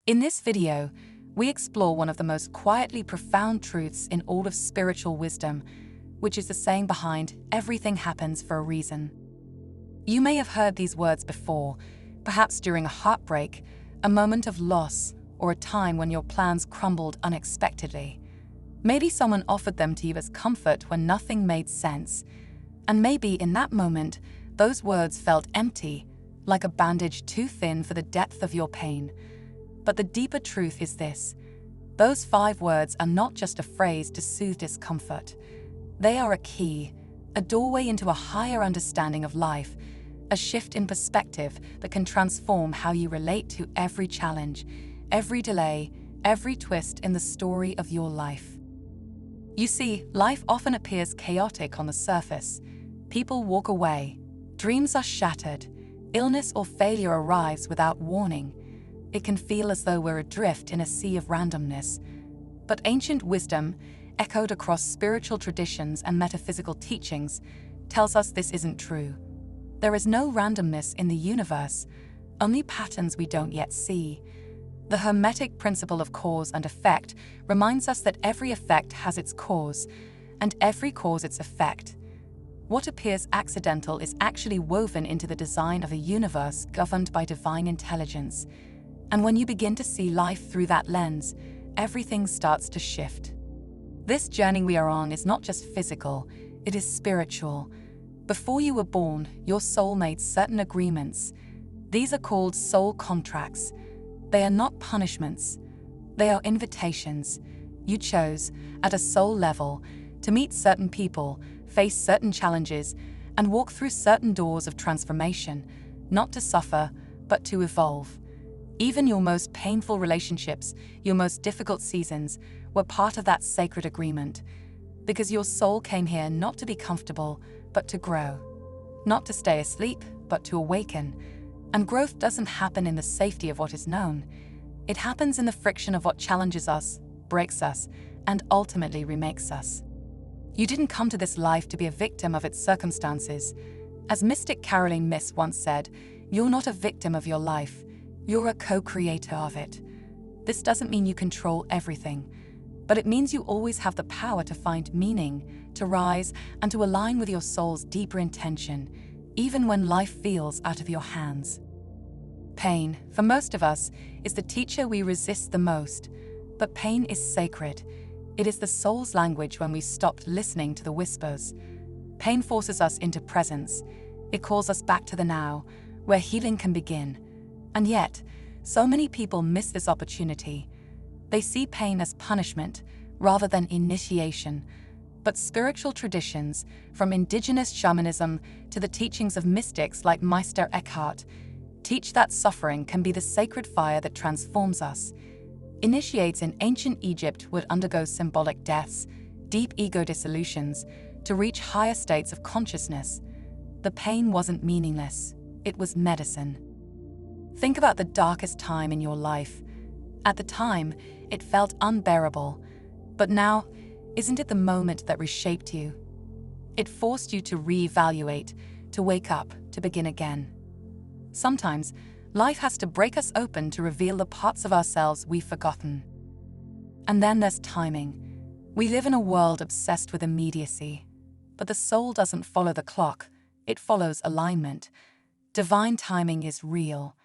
In this video, we explore one of the most quietly profound truths in all of spiritual wisdom, which is the saying behind everything happens for a reason. You may have heard these words before, perhaps during a heartbreak, a moment of loss, or a time when your plans crumbled unexpectedly. Maybe someone offered them to you as comfort when nothing made sense. And maybe in that moment, those words felt empty, like a bandage too thin for the depth of your pain. But the deeper truth is this: those 5 words are not just a phrase to soothe discomfort. They are a key, a doorway into a higher understanding of life, a shift in perspective that can transform how you relate to every challenge, every delay, every twist in the story of your life. You see, life often appears chaotic on the surface. People walk away, dreams are shattered, illness or failure arrives without warning. It can feel as though we're adrift in a sea of randomness. But ancient wisdom, echoed across spiritual traditions and metaphysical teachings, tells us this isn't true. There is no randomness in the universe, only patterns we don't yet see. The Hermetic principle of cause and effect reminds us that every effect has its cause, and every cause its effect. What appears accidental is actually woven into the design of a universe governed by divine intelligence. And when you begin to see life through that lens, everything starts to shift. This journey we are on is not just physical, it is spiritual. Before you were born, your soul made certain agreements. These are called soul contracts. They are not punishments. They are invitations. You chose, at a soul level, to meet certain people, face certain challenges, and walk through certain doors of transformation, not to suffer, but to evolve. Even your most painful relationships, your most difficult seasons, were part of that sacred agreement. Because your soul came here not to be comfortable, but to grow. Not to stay asleep, but to awaken. And growth doesn't happen in the safety of what is known. It happens in the friction of what challenges us, breaks us, and ultimately remakes us. You didn't come to this life to be a victim of its circumstances. As mystic Caroline Myss once said, "You're not a victim of your life. You're a co-creator of it." This doesn't mean you control everything, but it means you always have the power to find meaning, to rise, and to align with your soul's deeper intention, even when life feels out of your hands. Pain, for most of us, is the teacher we resist the most, but pain is sacred. It is the soul's language when we stopped listening to the whispers. Pain forces us into presence. It calls us back to the now, where healing can begin. And yet, so many people miss this opportunity. They see pain as punishment rather than initiation. But spiritual traditions, from indigenous shamanism to the teachings of mystics like Meister Eckhart, teach that suffering can be the sacred fire that transforms us. Initiates in ancient Egypt would undergo symbolic deaths, deep ego dissolutions, to reach higher states of consciousness. The pain wasn't meaningless, it was medicine. Think about the darkest time in your life. At the time, it felt unbearable. But now, isn't it the moment that reshaped you? It forced you to reevaluate, to wake up, to begin again. Sometimes, life has to break us open to reveal the parts of ourselves we've forgotten. And then there's timing. We live in a world obsessed with immediacy. But the soul doesn't follow the clock, it follows alignment. Divine timing is real.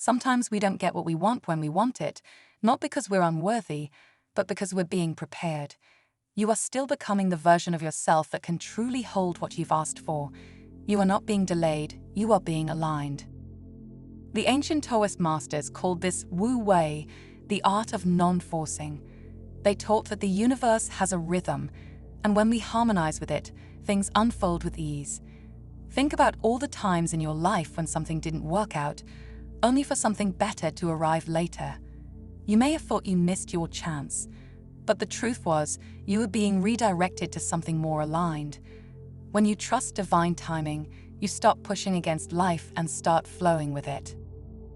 Sometimes we don't get what we want when we want it, not because we're unworthy, but because we're being prepared. You are still becoming the version of yourself that can truly hold what you've asked for. You are not being delayed, you are being aligned. The ancient Taoist masters called this Wu Wei, the art of non-forcing. They taught that the universe has a rhythm, and when we harmonize with it, things unfold with ease. Think about all the times in your life when something didn't work out, only for something better to arrive later. You may have thought you missed your chance, but the truth was you were being redirected to something more aligned. When you trust divine timing, you stop pushing against life and start flowing with it.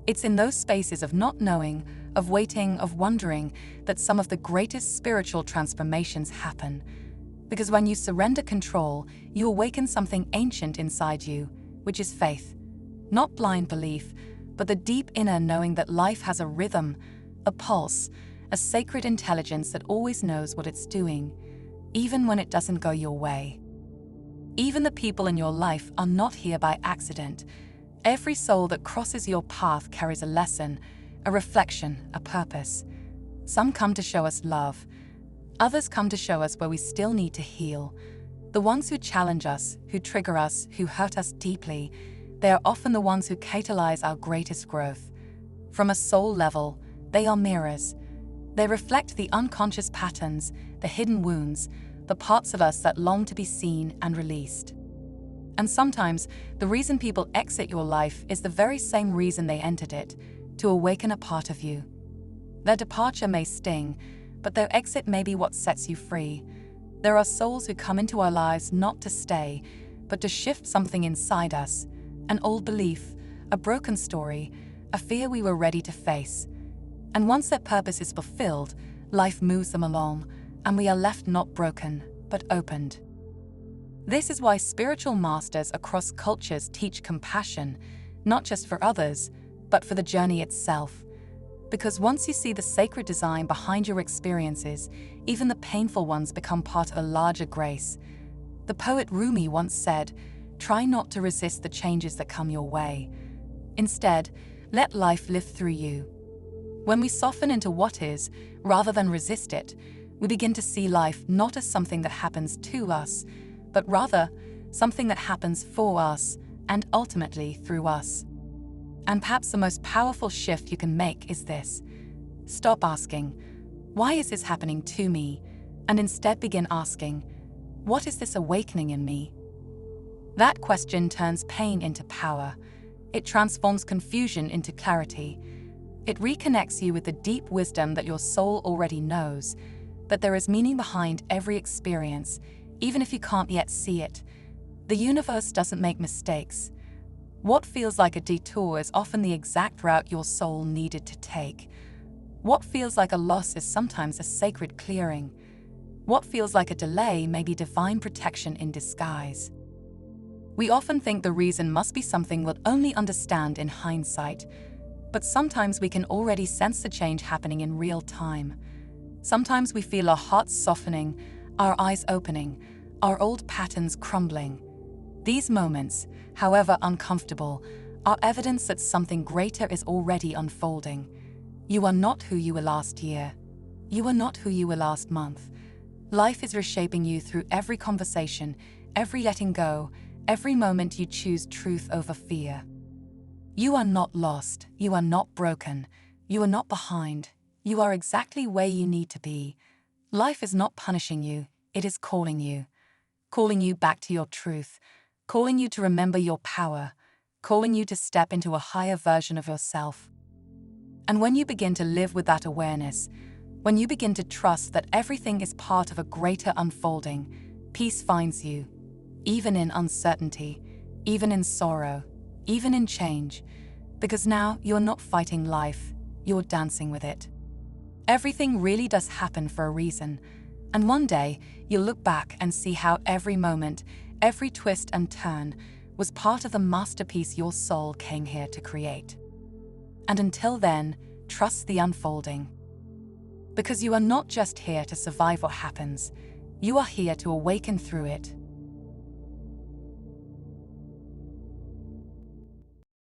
It's in those spaces of not knowing, of waiting, of wondering, that some of the greatest spiritual transformations happen. Because when you surrender control, you awaken something ancient inside you, which is faith. Not blind belief, but the deep inner knowing that life has a rhythm, a pulse, a sacred intelligence that always knows what it's doing, even when it doesn't go your way. Even the people in your life are not here by accident. Every soul that crosses your path carries a lesson, a reflection, a purpose. Some come to show us love. Others come to show us where we still need to heal. The ones who challenge us, who trigger us, who hurt us deeply, they are often the ones who catalyze our greatest growth. From a soul level, they are mirrors. They reflect the unconscious patterns, the hidden wounds, the parts of us that long to be seen and released. And sometimes, the reason people exit your life is the very same reason they entered it, to awaken a part of you. Their departure may sting, but their exit may be what sets you free. There are souls who come into our lives not to stay, but to shift something inside us, an old belief, a broken story, a fear we were ready to face. And once their purpose is fulfilled, life moves them along, and we are left not broken, but opened. This is why spiritual masters across cultures teach compassion, not just for others, but for the journey itself. Because once you see the sacred design behind your experiences, even the painful ones become part of a larger grace. The poet Rumi once said, "Try not to resist the changes that come your way. Instead, let life live through you." When we soften into what is, rather than resist it, we begin to see life not as something that happens to us, but rather something that happens for us and ultimately through us. And perhaps the most powerful shift you can make is this. Stop asking, "Why is this happening to me?" and instead begin asking, "What is this awakening in me?" That question turns pain into power. It transforms confusion into clarity. It reconnects you with the deep wisdom that your soul already knows, that there is meaning behind every experience, even if you can't yet see it. The universe doesn't make mistakes. What feels like a detour is often the exact route your soul needed to take. What feels like a loss is sometimes a sacred clearing. What feels like a delay may be divine protection in disguise. We often think the reason must be something we'll only understand in hindsight, but sometimes we can already sense the change happening in real time. Sometimes we feel our hearts softening, our eyes opening, our old patterns crumbling. These moments, however uncomfortable, are evidence that something greater is already unfolding. You are not who you were last year. You are not who you were last month. Life is reshaping you through every conversation, every letting go, every moment you choose truth over fear. You are not lost. You are not broken. You are not behind. You are exactly where you need to be. Life is not punishing you. It is calling you back to your truth, calling you to remember your power, calling you to step into a higher version of yourself. And when you begin to live with that awareness, when you begin to trust that everything is part of a greater unfolding, peace finds you, even in uncertainty, even in sorrow, even in change, because now you're not fighting life, you're dancing with it. Everything really does happen for a reason, and one day you'll look back and see how every moment, every twist and turn was part of the masterpiece your soul came here to create. And until then, trust the unfolding. Because you are not just here to survive what happens, you are here to awaken through it.